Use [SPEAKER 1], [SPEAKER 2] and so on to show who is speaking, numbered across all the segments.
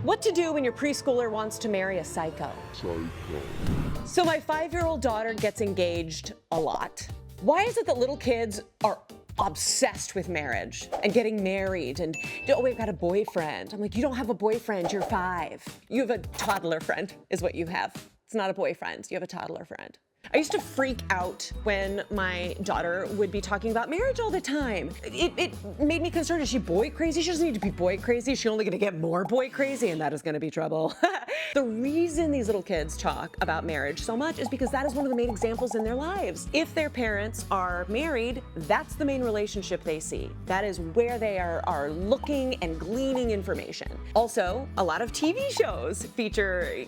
[SPEAKER 1] What to do when your preschooler wants to marry a psycho. So my 5-year-old daughter gets engaged a lot. Why is it that little kids are obsessed with marriage and getting married and, oh, we've got a boyfriend? I'm like, you don't have a boyfriend, you're 5. You have a toddler friend is what you have. It's not a boyfriend, you have a toddler friend. I used to freak out when my daughter would be talking about marriage all the time. It made me concerned. Is she boy crazy? She doesn't need to be boy crazy. Is she only gonna get more boy crazy? And that is gonna be trouble. The reason these little kids talk about marriage so much is because that is one of the main examples in their lives. If their parents are married, that's the main relationship they see. That is where they are looking and gleaning information. Also, a lot of TV shows feature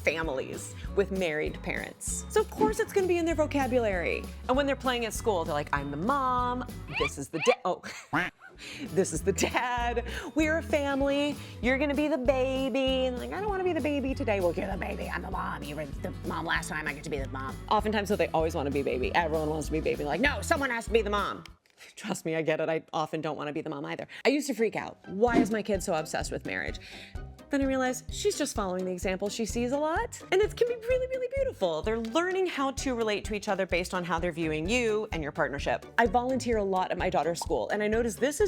[SPEAKER 1] families with married parents. So of course it's gonna be in their vocabulary. And when they're playing at school, they're like, I'm the mom, this is the dad, oh, this is the dad, we're a family, you're gonna be the baby. And like, I don't wanna be the baby today. Well, you're the baby, I'm the mom. You were the mom last time, I get to be the mom. Oftentimes, so they always wanna be baby. Everyone wants to be baby. Like, no, someone has to be the mom. Trust me, I get it. I often don't wanna be the mom either. I used to freak out. Why is my kid so obsessed with marriage? Then I realized she's just following the example she sees a lot. And it can be really, really beautiful. They're learning how to relate to each other based on how they're viewing you and your partnership. I volunteer a lot at my daughter's school, and I noticed this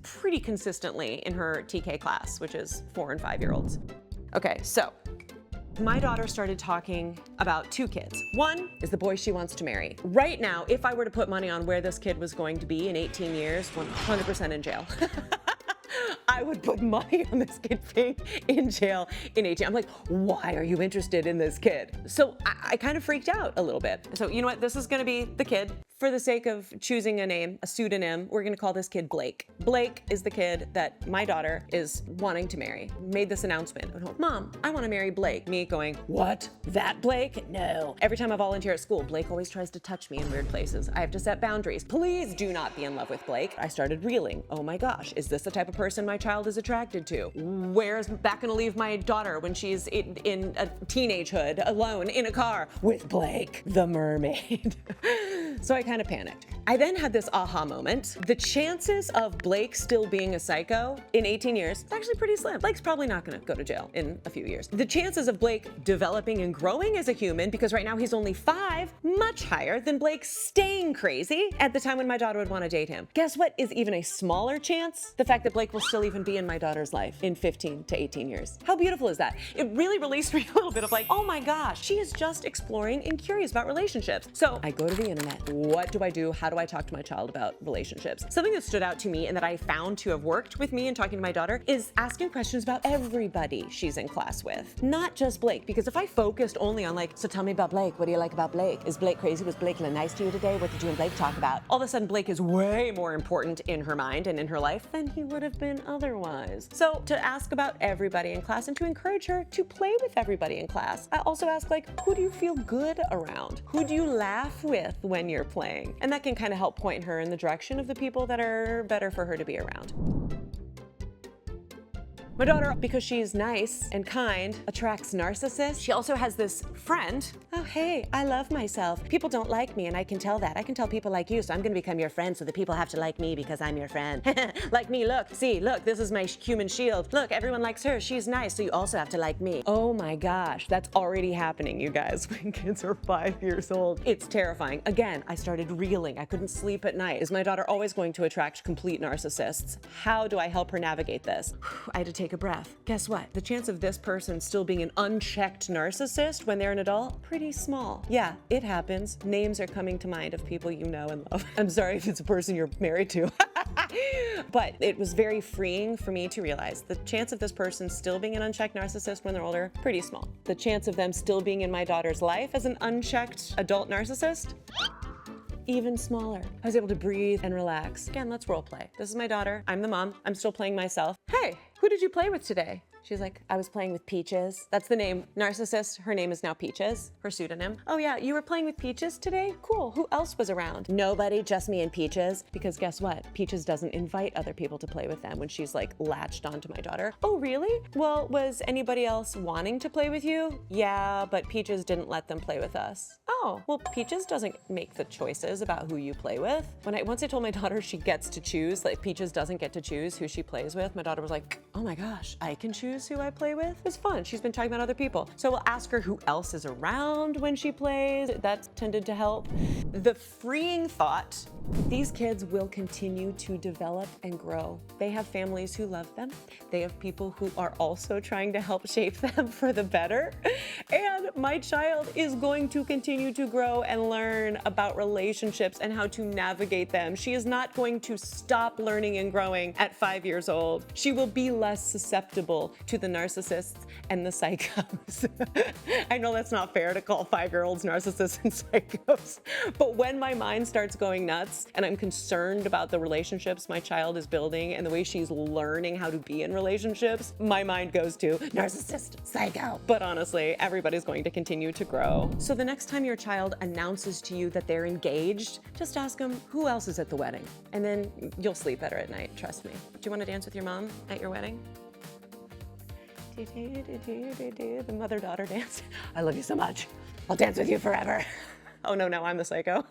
[SPEAKER 1] pretty consistently in her TK class, which is 4 and 5-year-olds. Okay, so my daughter started talking about 2 kids. One is the boy she wants to marry. Right now, if I were to put money on where this kid was going to be in 18 years, 100% in jail. I would put money on this kid being in jail in 18. I'm like, why are you interested in this kid? So I kind of freaked out a little bit. So you know what? This is gonna be the kid. For the sake of choosing a name, a pseudonym, we're gonna call this kid Blake. Blake is the kid that my daughter is wanting to marry. Made this announcement. Mom, I wanna marry Blake. Me going, what? That Blake? No. Every time I volunteer at school, Blake always tries to touch me in weird places. I have to set boundaries. Please do not be in love with Blake. I started reeling. Oh my gosh, is this the type of person my child is attracted to? Where's that gonna leave my daughter when she's in a teenagehood alone in a car with Blake, the mermaid? So I kind of panicked. I then had this aha moment. The chances of Blake still being a psycho in 18 years is actually pretty slim. Blake's probably not gonna go to jail in a few years. The chances of Blake developing and growing as a human, because right now he's only 5, much higher than Blake staying crazy at the time when my daughter would want to date him. Guess what is even a smaller chance? The fact that Blake will still even be in my daughter's life in 15 to 18 years. How beautiful is that? It really released me a little bit of like, oh my gosh, she is just exploring and curious about relationships. So I go to the internet. What do I do? How do I talk to my child about relationships? Something that stood out to me and that I found to have worked with me in talking to my daughter is asking questions about everybody she's in class with, not just Blake. Because if I focused only on like, so tell me about Blake. What do you like about Blake? Is Blake crazy? Was Blake nice to you today? What did you and Blake talk about? All of a sudden, Blake is way more important in her mind and in her life than he would have been otherwise. So to ask about everybody in class and to encourage her to play with everybody in class. I also ask, like, who do you feel good around? Who do you laugh with when you're playing? And that can kind of help point her in the direction of the people that are better for her to be around. My daughter, because she's nice and kind, attracts narcissists. She also has this friend. Oh, hey, I love myself. People don't like me, and I can tell that. I can tell people like you, so I'm gonna become your friend, so the people have to like me because I'm your friend. Like me, look, see, look, this is my human shield. Look, everyone likes her, she's nice, so you also have to like me. Oh my gosh, that's already happening, you guys, when kids are 5 years old. It's terrifying. Again, I started reeling. I couldn't sleep at night. Is my daughter always going to attract complete narcissists? How do I help her navigate this? I had to take a breath. Guess what? The chance of this person still being an unchecked narcissist when they're an adult, pretty small. Yeah, it happens. Names are coming to mind of people you know and love. I'm sorry if it's a person you're married to. But it was very freeing for me to realize the chance of this person still being an unchecked narcissist when they're older, pretty small. The chance of them still being in my daughter's life as an unchecked adult narcissist, even smaller. I was able to breathe and relax. Again, let's role play. This is my daughter. I'm the mom. I'm still playing myself. Hey, who did you play with today? She's like, I was playing with Peaches. That's the name. Narcissist, her name is now Peaches, her pseudonym. Oh yeah, you were playing with Peaches today? Cool, who else was around? Nobody, just me and Peaches. Because guess what? Peaches doesn't invite other people to play with them when she's like latched onto my daughter. Oh really? Well, was anybody else wanting to play with you? Yeah, but Peaches didn't let them play with us. Oh, well, Peaches doesn't make the choices about who you play with. Once I told my daughter she gets to choose, like Peaches doesn't get to choose who she plays with, my daughter was like, oh my gosh, I can choose choose who I play with. It's fun. She's been talking about other people. So we'll ask her who else is around when she plays. That's tended to help. The freeing thought, these kids will continue to develop and grow. They have families who love them. They have people who are also trying to help shape them for the better. And my child is going to continue to grow and learn about relationships and how to navigate them. She is not going to stop learning and growing at 5 years old. She will be less susceptible to the narcissists and the psychos. I know that's not fair to call 5-year-olds narcissists and psychos, but when my mind starts going nuts and I'm concerned about the relationships my child is building and the way she's learning how to be in relationships, my mind goes to narcissist, psycho. But honestly, everybody's going to continue to grow. So the next time your child announces to you that they're engaged, just ask them, who else is at the wedding? And then you'll sleep better at night, trust me. Do you want to dance with your mom at your wedding? The mother-daughter dance. I love you so much. I'll dance with you forever. Oh no, I'm the psycho.